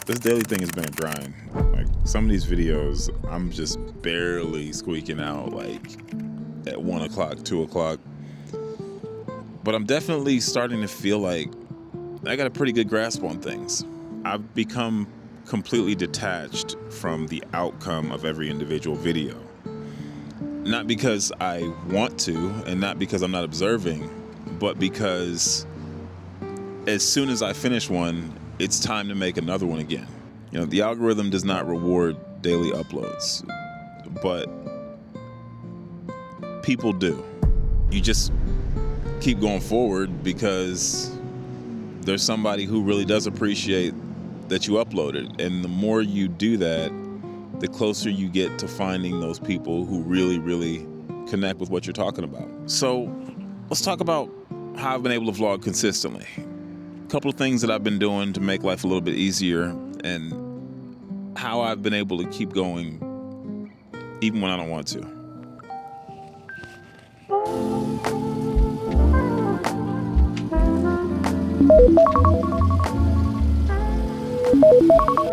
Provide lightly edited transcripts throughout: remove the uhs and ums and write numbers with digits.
This daily thing has been a grind. Like some of these videos, I'm just barely squeaking out like at 1 o'clock, 2 o'clock. But I'm definitely starting to feel like I got a pretty good grasp on things. I've become completely detached from the outcome of every individual video. Not because I want to, and not because I'm not observing, but because as soon as I finish one, it's time to make another one again. You know, the algorithm does not reward daily uploads, but people do. You just keep going forward because there's somebody who really does appreciate that you uploaded. And the more you do that, the closer you get to finding those people who really, really connect with what you're talking about. So let's talk about how I've been able to vlog consistently. A couple of things that I've been doing to make life a little bit easier and how I've been able to keep going even when I don't want to.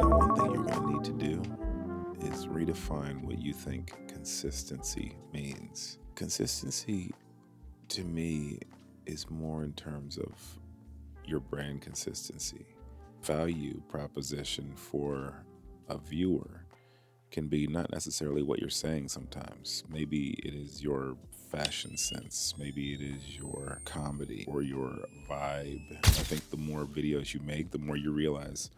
One thing you're going to need to do is redefine what you think consistency means. Consistency, to me, is more in terms of your brand consistency. Value proposition for a viewer can be not necessarily what you're saying sometimes. Maybe it is your fashion sense. Maybe it is your comedy or your vibe. I think the more videos you make, the more you realize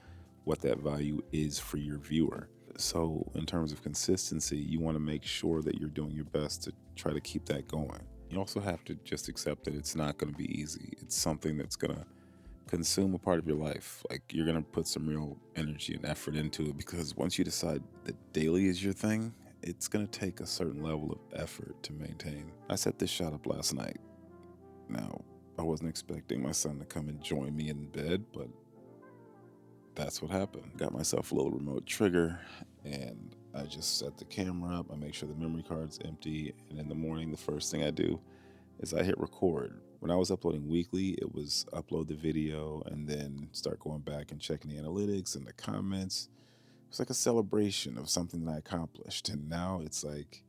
what that value is for your viewer. So in terms of consistency, you want to make sure that you're doing your best to try to keep that going. You also have to just accept that it's not going to be easy. It's something that's going to consume a part of your life. Like you're going to put some real energy and effort into it because once you decide that daily is your thing, it's going to take a certain level of effort to maintain. I set this shot up last night. Now, I wasn't expecting my son to come and join me in bed, but that's what happened. Got myself a little remote trigger and I just set the camera up. I make sure the memory card's empty. And in the morning, the first thing I do is I hit record. When I was uploading weekly, it was upload the video and then start going back and checking the analytics and the comments. It was like a celebration of something that I accomplished. And now it's like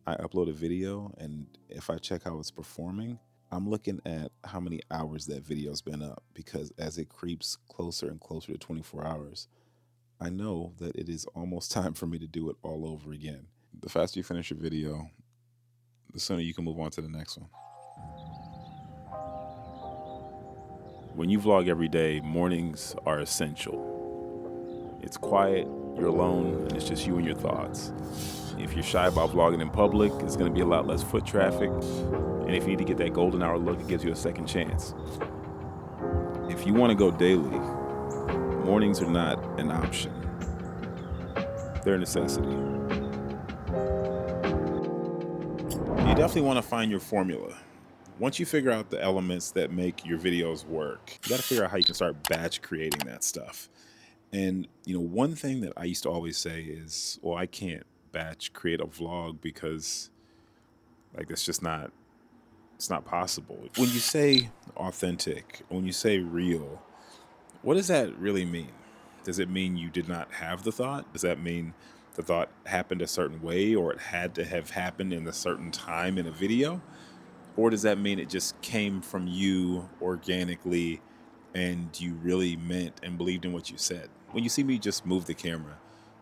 I upload a video and if I check how it's performing, I'm looking at how many hours that video's been up because as it creeps closer and closer to 24 hours, I know that it is almost time for me to do it all over again. The faster you finish your video, the sooner you can move on to the next one. When you vlog every day, mornings are essential. It's quiet, you're alone, and it's just you and your thoughts. If you're shy about vlogging in public, it's going to be a lot less foot traffic. And if you need to get that golden hour look, it gives you a second chance. If you want to go daily, mornings are not an option. They're a necessity. You definitely want to find your formula. Once you figure out the elements that make your videos work, you got to figure out how you can start batch creating that stuff. And, you know, one thing that I used to always say is, well, I can't batch create a vlog because like it's not possible. When you say authentic, when you say real, what does that really mean? Does it mean you did not have the thought? Does that mean the thought happened a certain way or it had to have happened in a certain time in a video? Or does that mean it just came from you organically and you really meant and believed in what you said? When you see me just move the camera,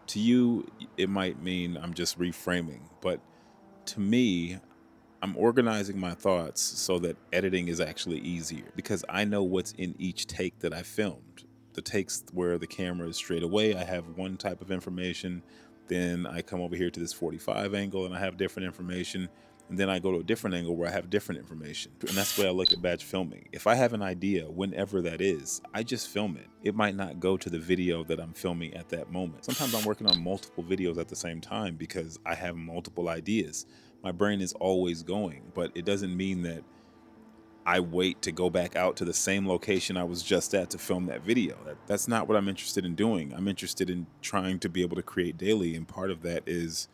to you, it might mean I'm just reframing. But to me, I'm organizing my thoughts so that editing is actually easier because I know what's in each take that I filmed. The takes where the camera is straight away, I have one type of information. Then I come over here to this 45 angle and I have different information. And then I go to a different angle where I have different information. And that's the way I look at batch filming. If I have an idea, whenever that is, I just film it. It might not go to the video that I'm filming at that moment. Sometimes I'm working on multiple videos at the same time because I have multiple ideas. My brain is always going, but it doesn't mean that I wait to go back out to the same location I was just at to film that video. That's not what I'm interested in doing. I'm interested in trying to be able to create daily, and part of that is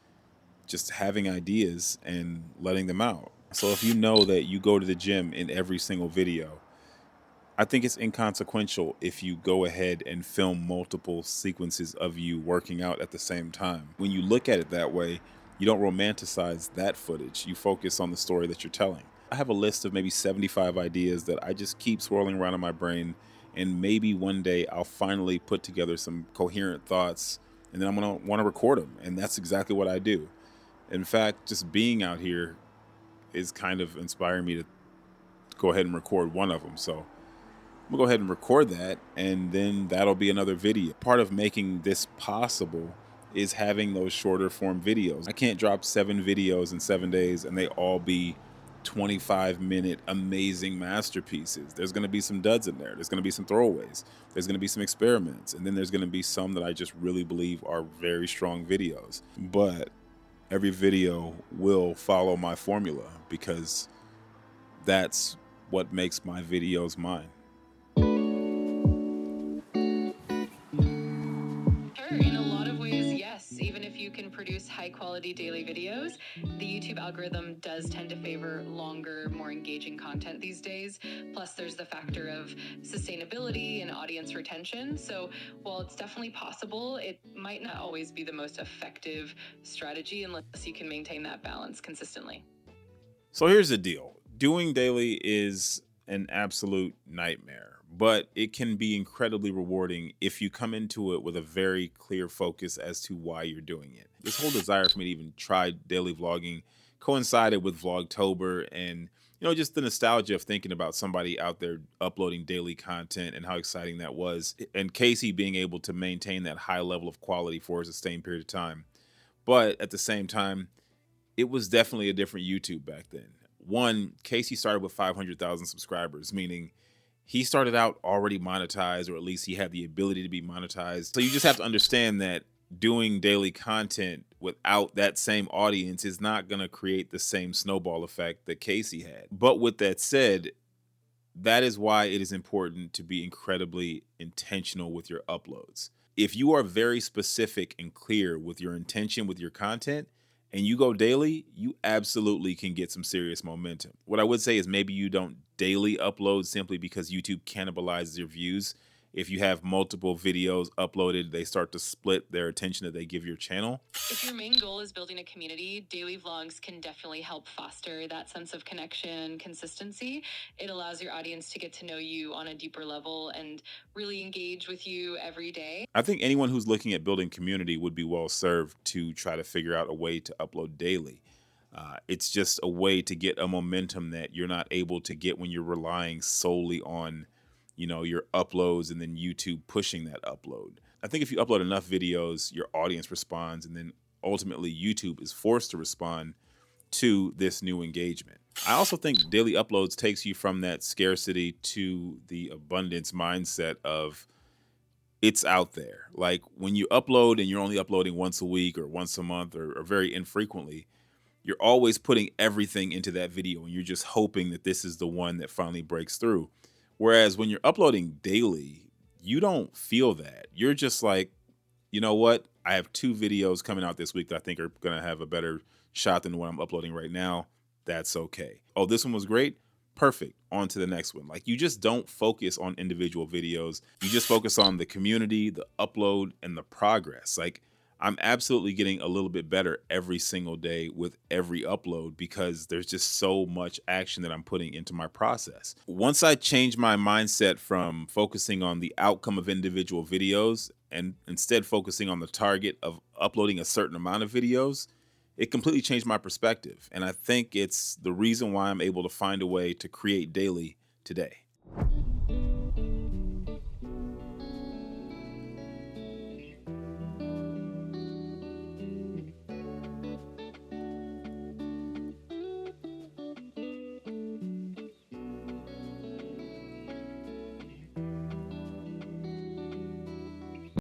just having ideas and letting them out. So if you know that you go to the gym in every single video, I think it's inconsequential if you go ahead and film multiple sequences of you working out at the same time. When you look at it that way, you don't romanticize that footage. You focus on the story that you're telling. I have a list of maybe 75 ideas that I just keep swirling around in my brain. And maybe one day I'll finally put together some coherent thoughts and then I'm going to want to record them. And that's exactly what I do. In fact, just being out here is kind of inspiring me to go ahead and record one of them. So we'll go ahead and record that, and then that'll be another video. Part of making this possible is having those shorter form videos. I can't drop 7 videos in 7 days and they all be 25-minute amazing masterpieces. There's going to be some duds in there. There's going to be some throwaways. There's going to be some experiments. And then there's going to be some that I just really believe are very strong videos. But every video will follow my formula because that's what makes my videos mine. Sure, in a lot of ways, yes. Even if you can produce high quality daily videos, the YouTube algorithm does tend to favor longer, more engaging content these days. Plus, there's the factor of sustainability and audience retention. So, while it's definitely possible, it might not always be the most effective strategy unless you can maintain that balance consistently. So here's the deal. Doing daily is an absolute nightmare, but it can be incredibly rewarding if you come into it with a very clear focus as to why you're doing it. This whole desire for me to even try daily vlogging coincided with Vlogtober and just the nostalgia of thinking about somebody out there uploading daily content and how exciting that was. And Casey being able to maintain that high level of quality for a sustained period of time. But at the same time, it was definitely a different YouTube back then. One, Casey started with 500,000 subscribers, meaning he started out already monetized, or at least he had the ability to be monetized. So you just have to understand that doing daily content without that same audience is not going to create the same snowball effect that Casey had. But with that said, that is why it is important to be incredibly intentional with your uploads. If you are very specific and clear with your intention with your content and you go daily, you absolutely can get some serious momentum. What I would say is maybe you don't daily upload simply because YouTube cannibalizes your views. If you have multiple videos uploaded, they start to split their attention that they give your channel. If your main goal is building a community, daily vlogs can definitely help foster that sense of connection, consistency. It allows your audience to get to know you on a deeper level and really engage with you every day. I think anyone who's looking at building community would be well served to try to figure out a way to upload daily. It's just a way to get a momentum that you're not able to get when you're relying solely on, your uploads and then YouTube pushing that upload. I think if you upload enough videos, your audience responds, and then ultimately YouTube is forced to respond to this new engagement. I also think daily uploads takes you from that scarcity to the abundance mindset of it's out there. Like when you upload and you're only uploading once a week or once a month or very infrequently, you're always putting everything into that video and you're just hoping that this is the one that finally breaks through. Whereas when you're uploading daily, you don't feel that. You're just like, you know what? I have 2 videos coming out this week that I think are going to have a better shot than the one I'm uploading right now. That's okay. Oh, this one was great. Perfect. On to the next one. Like you just don't focus on individual videos. You just focus on the community, the upload, and the progress. Like I'm absolutely getting a little bit better every single day with every upload because there's just so much action that I'm putting into my process. Once I change my mindset from focusing on the outcome of individual videos and instead focusing on the target of uploading a certain amount of videos, it completely changed my perspective. And I think it's the reason why I'm able to find a way to create daily today.